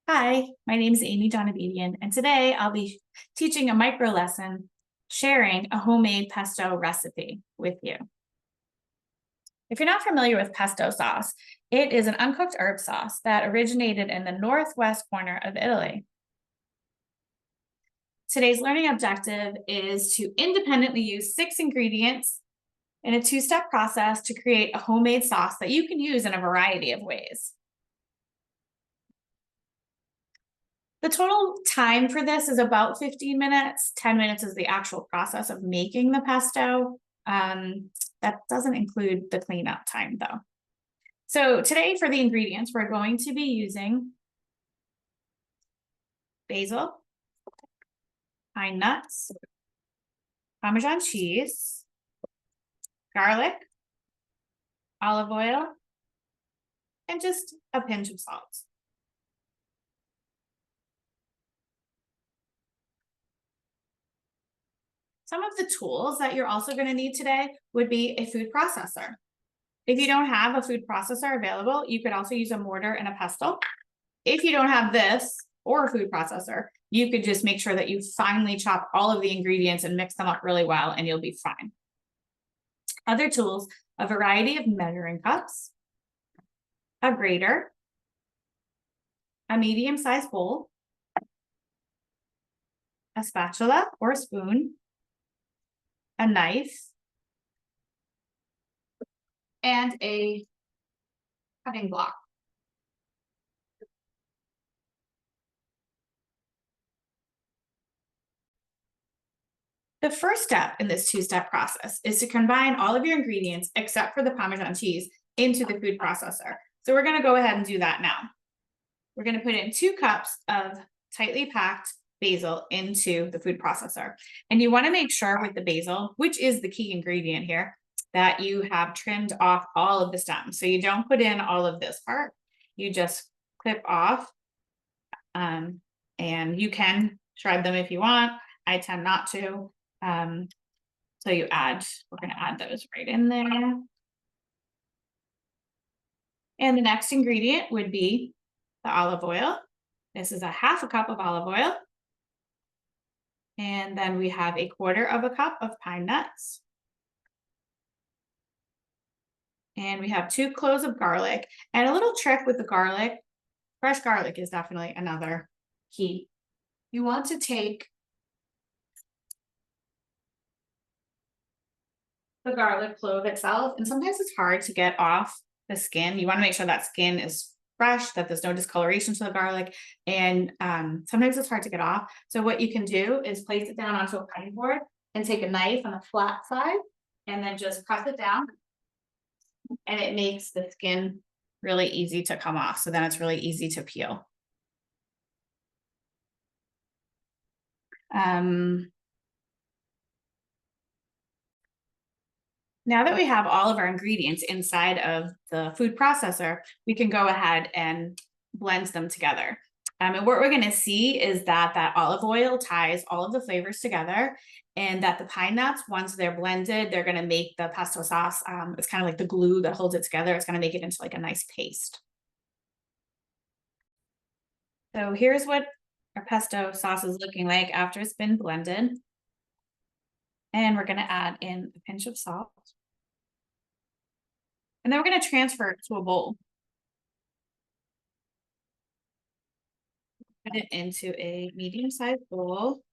Hi, my name is Amy Donabedian, and today I'll be teaching a micro lesson sharing a homemade pesto recipe with you. If you're not familiar with pesto sauce, it is an uncooked herb sauce that originated in the northwest corner of Italy. Today's learning objective is to independently use 6 ingredients in a 2-step process to create a homemade sauce that you can use in a variety of ways. The total time for this is about 15 minutes. 10 minutes is the actual process of making the pesto. That doesn't include the cleanup time though. So today for the ingredients, we're going to be using basil, pine nuts, Parmesan cheese, garlic, olive oil, and just a pinch of salt. Some of the tools that you're also going to need today would be a food processor. If you don't have a food processor available, you could also use a mortar and a pestle. If you don't have this or a food processor, you could just make sure that you finely chop all of the ingredients and mix them up really well, and you'll be fine. Other tools, a variety of measuring cups, a grater, a medium-sized bowl, a spatula or a spoon, a knife, and a cutting block. The first step in this 2-step process is to combine all of your ingredients except for the Parmesan cheese into the food processor. So we're going to go ahead and do that now. We're going to put in 2 cups of tightly packed basil into the food processor. And you want to make sure with the basil, which is the key ingredient here, that you have trimmed off all of the stems. So you don't put in all of this part. You just clip off, and you can shred them if you want. I tend not to. So we're going to add those right in there. And the next ingredient would be the olive oil. This is a 1/2 cup of olive oil. And then we have 1/4 cup of pine nuts. And we have 2 cloves of garlic. And a little trick with the garlic, fresh garlic is definitely another key. You want to take the garlic clove itself, and sometimes it's hard to get off the skin. You want to make sure that skin is fresh, that there's no discoloration to the garlic, and sometimes it's hard to get off. So what you can do is place it down onto a cutting board and take a knife on the flat side and then just press it down, and it makes the skin really easy to come off. So then it's really easy to peel. Now that we have all of our ingredients inside of the food processor, we can go ahead and blend them together. And what we're going to see is that that olive oil ties all of the flavors together, and that the pine nuts, once they're blended, they're going to make the pesto sauce. It's kind of like the glue that holds it together. It's going to make it into like a nice paste. So here's what our pesto sauce is looking like after it's been blended. And we're going to add in a pinch of salt. And then we're going to transfer it to a bowl. Put it into a medium-sized bowl.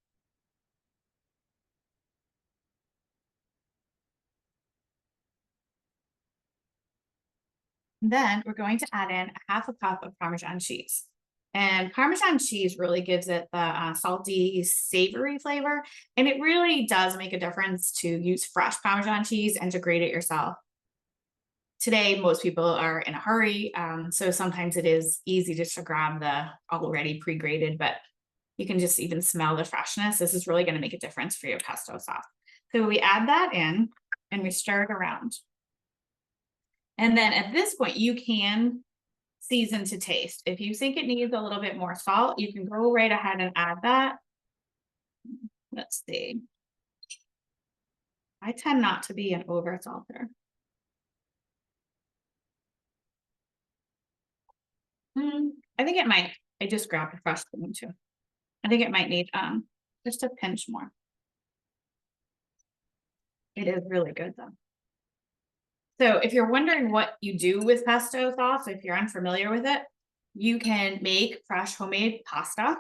And then we're going to add in a 1/2 cup of Parmesan cheese. And Parmesan cheese really gives it the salty, savory flavor. And it really does make a difference to use fresh Parmesan cheese and to grate it yourself. Today, most people are in a hurry, so sometimes it is easy just to grab the already pre-grated, but you can just even smell the freshness. This is really going to make a difference for your pesto sauce. So we add that in and we stir it around. And then at this point, you can season to taste. If you think it needs a little bit more salt, you can go right ahead and add that. Let's see. I tend not to be an over salter. I think it might I just grabbed a fresh spoon too. I think it might need just a pinch more. It is really good though. So if you're wondering what you do with pesto sauce, if you're unfamiliar with it, you can make fresh homemade pasta,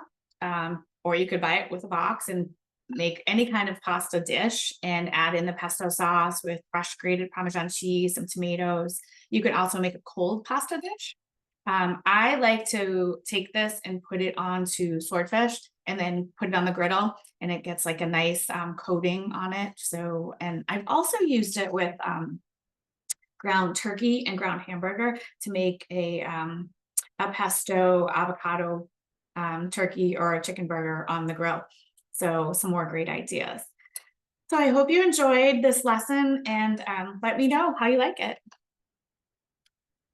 or you could buy it with a box and make any kind of pasta dish and add in the pesto sauce with fresh grated Parmesan cheese, some tomatoes. You could also make a cold pasta dish. I like to take this and put it onto swordfish and then put it on the griddle, and it gets like a nice coating on it. So, and I've also used it with ground turkey and ground hamburger to make a pesto avocado turkey or a chicken burger on the grill. So some more great ideas. So I hope you enjoyed this lesson, and let me know how you like it.